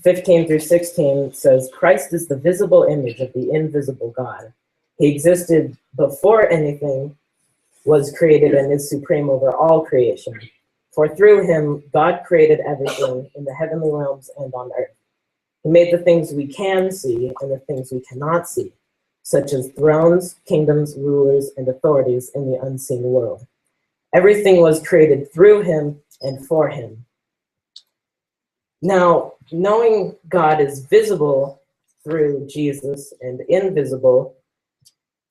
15 through 16 says, Christ is the visible image of the invisible God. He existed before anything was created and is supreme over all creation. For through him, God created everything in the heavenly realms and on earth. He made the things we can see and the things we cannot see, such as thrones, kingdoms, rulers, and authorities in the unseen world. Everything was created through him and for him. Now, knowing God is visible through Jesus and invisible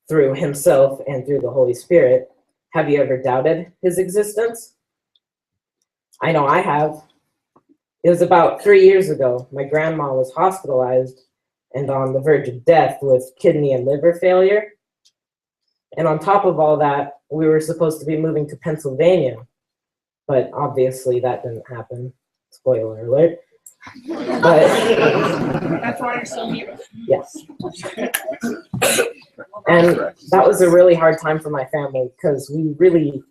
through himself and through the Holy Spirit, have you ever doubted his existence? I know I have. It was about 3 years ago. My grandma was hospitalized and on the verge of death with kidney and liver failure. And on top of all that, we were supposed to be moving to Pennsylvania, but obviously that didn't happen. Spoiler alert. But that's why you're still here. Yes. And that was a really hard time for my family because we really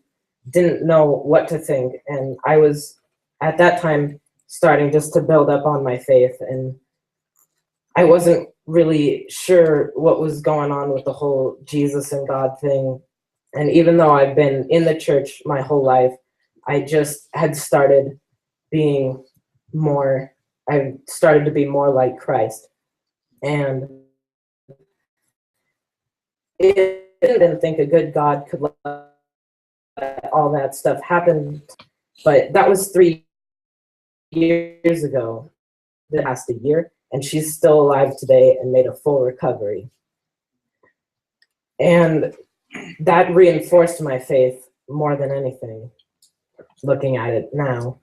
didn't know what to think. And I was, at that time, starting just to build up on my faith. And I wasn't really sure what was going on with the whole Jesus and God thing. And even though I've been in the church my whole life, I just had started being more, I started to be more like Christ. And I didn't think a good God could let all that stuff happen. But that was 3 years ago, the past a year, and she's still alive today and made a full recovery. And that reinforced my faith more than anything, looking at it now.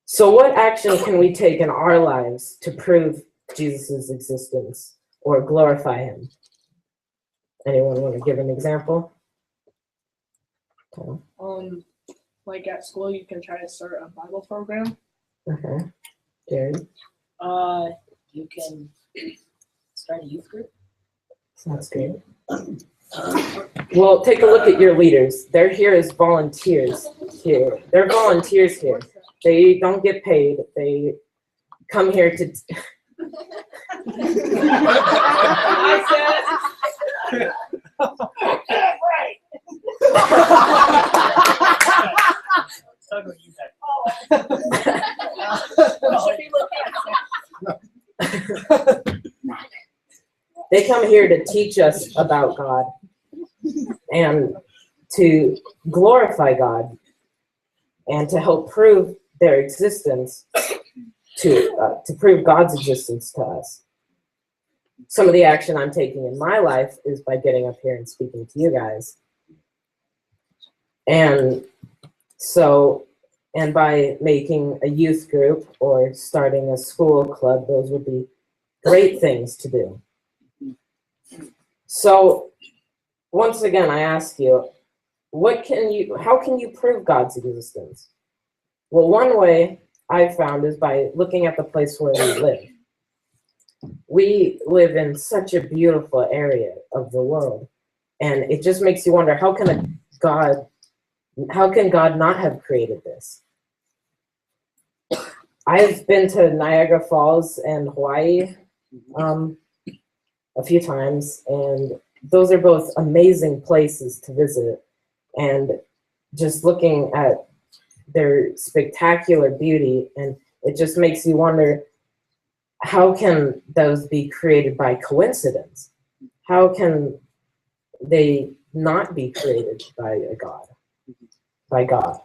So what action can we take in our lives to prove Jesus' existence or glorify him? Anyone want to give an example? Okay. Like at school, you can try to start a Bible program. Okay. Jared? You can start a youth group. Sounds good. Well, take a look at your leaders. They're here as volunteers here. They're volunteers here. They don't get paid. They come here to... They come here to teach us about God and to glorify God and to help prove their existence, to prove God's existence to us. Some of the action I'm taking in my life is by getting up here and speaking to you guys. And so, and by making a youth group or starting a school club, those would be great things to do. So, once again, I ask you, how can you prove God's existence? Well, one way I've found is by looking at the place where we live. We live in such a beautiful area of the world, and it just makes you wonder, how can God not have created this? I've been to Niagara Falls and Hawaii a few times, and those are both amazing places to visit. And just looking at their spectacular beauty, and it just makes you wonder, how can those be created by coincidence? How can they not be created by a God? By God.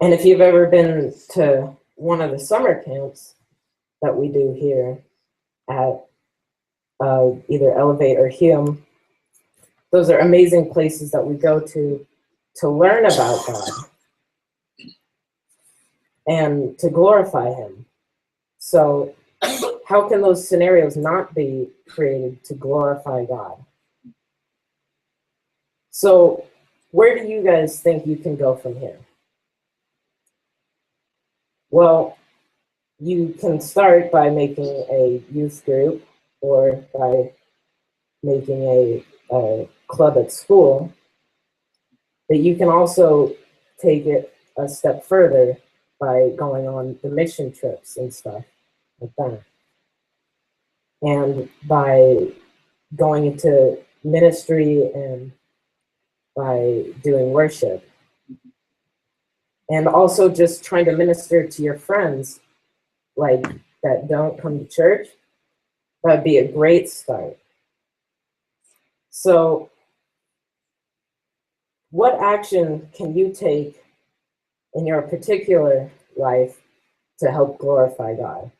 And if you've ever been to one of the summer camps that we do here at either Elevate or Hume, those are amazing places that we go to learn about God and to glorify him. So how can those scenarios not be created to glorify God? So where do you guys think you can go from here? Well, you can start by making a youth group or by making a club at school. But you can also take it a step further by going on the mission trips and stuff like that. And by going into ministry and by doing worship. And also just trying to minister to your friends like that don't come to church. That'd be a great start. So what action can you take in your particular life to help glorify God?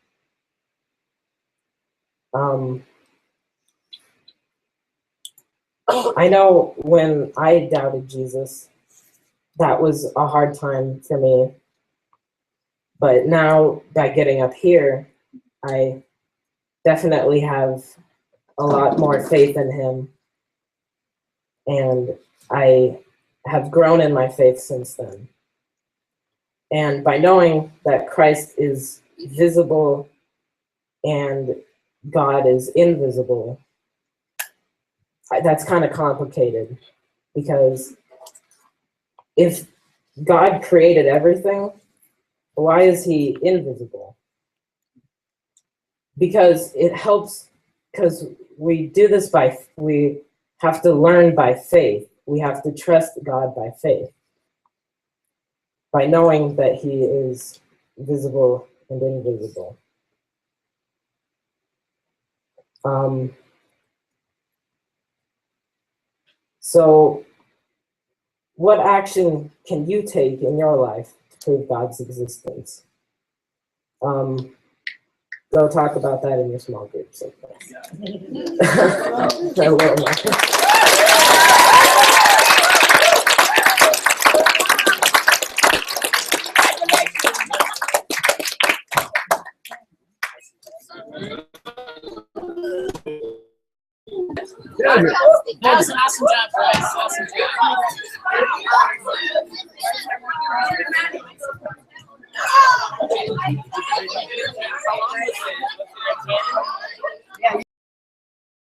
I know when I doubted Jesus, that was a hard time for me. But now, by getting up here, I definitely have a lot more faith in him. And I have grown in my faith since then. And by knowing that Christ is visible and God is invisible, that's kind of complicated, because if God created everything, why is he invisible? Because it helps, because we do this we have to learn by faith. We have to trust God by faith, by knowing that he is visible and invisible. So what action can you take in your life to prove God's existence? Go talk about that in your small groups. That was an awesome job, Bryce. Awesome job.